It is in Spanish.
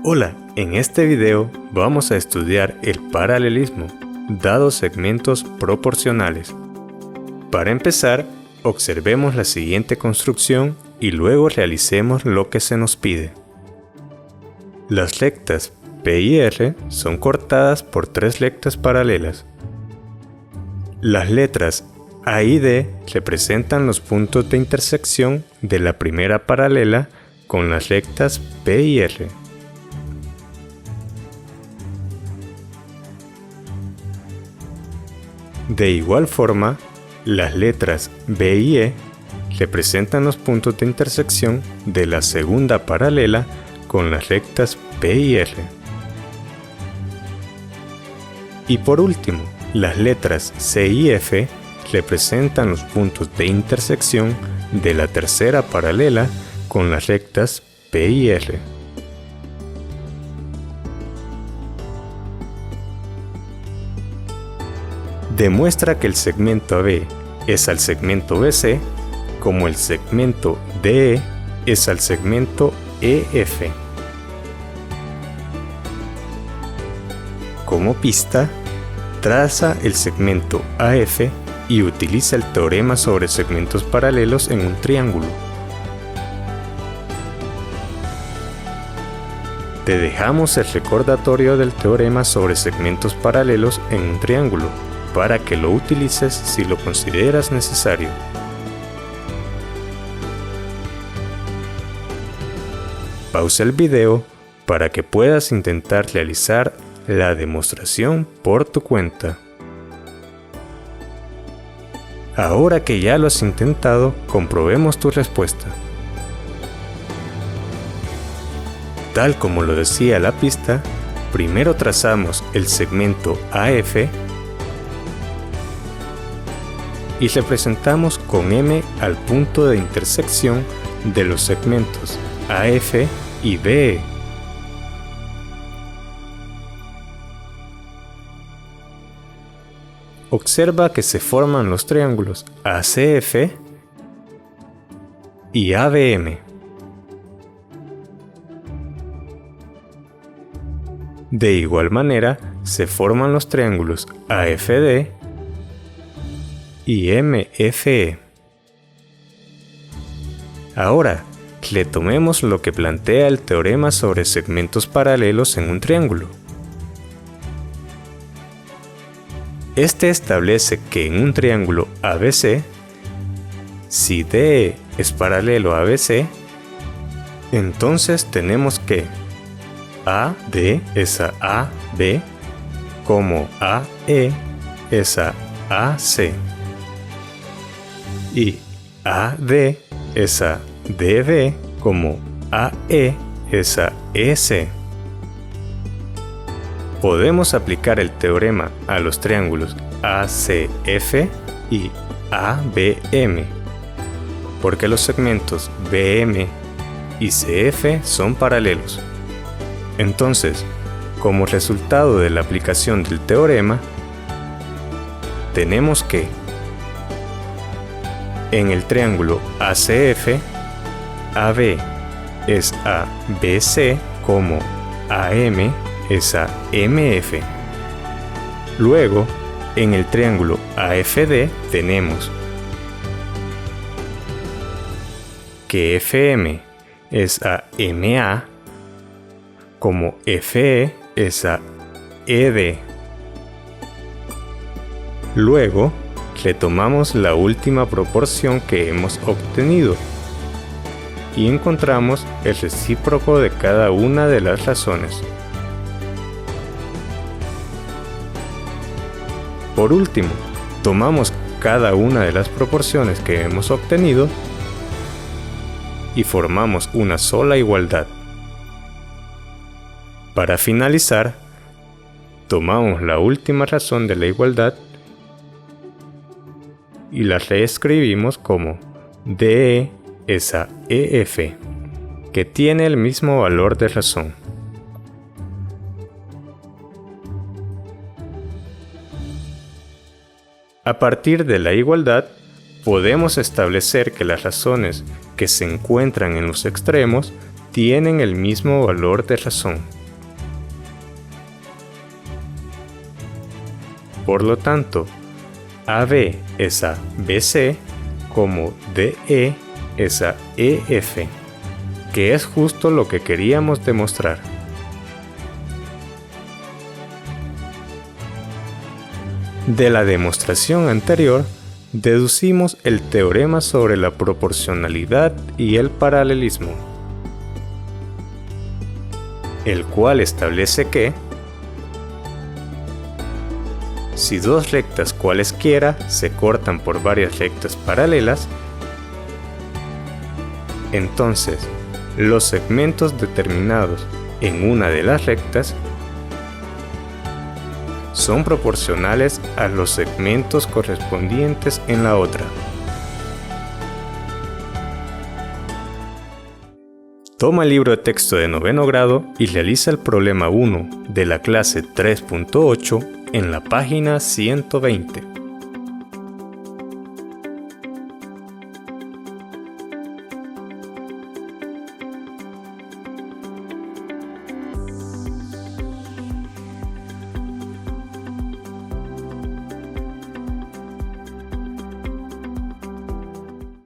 Hola, en este video vamos a estudiar el paralelismo, dados segmentos proporcionales. Para empezar, observemos la siguiente construcción y luego realicemos lo que se nos pide. Las rectas P y R son cortadas por tres rectas paralelas. Las letras A y D representan los puntos de intersección de la primera paralela con las rectas P y R. De igual forma, las letras B y E representan los puntos de intersección de la segunda paralela con las rectas P y R. Y por último, las letras C y F representan los puntos de intersección de la tercera paralela con las rectas P y R. Demuestra que el segmento AB es al segmento BC, como el segmento DE es al segmento EF. Como pista, traza el segmento AF y utiliza el teorema sobre segmentos paralelos en un triángulo. Te dejamos el recordatorio del teorema sobre segmentos paralelos en un triángulo, para que lo utilices si lo consideras necesario. Pausa el video para que puedas intentar realizar la demostración por tu cuenta. Ahora que ya lo has intentado, comprobemos tu respuesta. Tal como lo decía la pista, primero trazamos el segmento AF y representamos con M al punto de intersección de los segmentos AF y BE. Observa que se forman los triángulos ACF y ABM. De igual manera, se forman los triángulos AFD y MFE. Ahora, retomemos lo que plantea el teorema sobre segmentos paralelos en un triángulo. Este establece que en un triángulo ABC, si DE es paralelo a BC, entonces tenemos que AD es a AB, como AE es a AC, y AD es a DB, como AE es a EC. Podemos aplicar el teorema a los triángulos ACF y ABM, porque los segmentos BM y CF son paralelos. Entonces, como resultado de la aplicación del teorema, tenemos que en el triángulo ACF, AB es a BC, como AM es a MF. Luego, en el triángulo AFD tenemos que FM es a MA, como FE es a ED. Luego, retomamos la última proporción que hemos obtenido y encontramos el recíproco de cada una de las razones. Por último, tomamos cada una de las proporciones que hemos obtenido y formamos una sola igualdad. Para finalizar, tomamos la última razón de la igualdad y la reescribimos como DE es a EF, que tiene el mismo valor de razón. A partir de la igualdad, podemos establecer que las razones que se encuentran en los extremos tienen el mismo valor de razón. Por lo tanto, AB es a BC como DE es a EF, que es justo lo que queríamos demostrar. De la demostración anterior, deducimos el teorema sobre la proporcionalidad y el paralelismo, el cual establece que si dos rectas cualesquiera se cortan por varias rectas paralelas, entonces los segmentos determinados en una de las rectas son proporcionales a los segmentos correspondientes en la otra. Toma el libro de texto de 9º grado y realiza el problema 1 de la clase 3.8 en la página 120.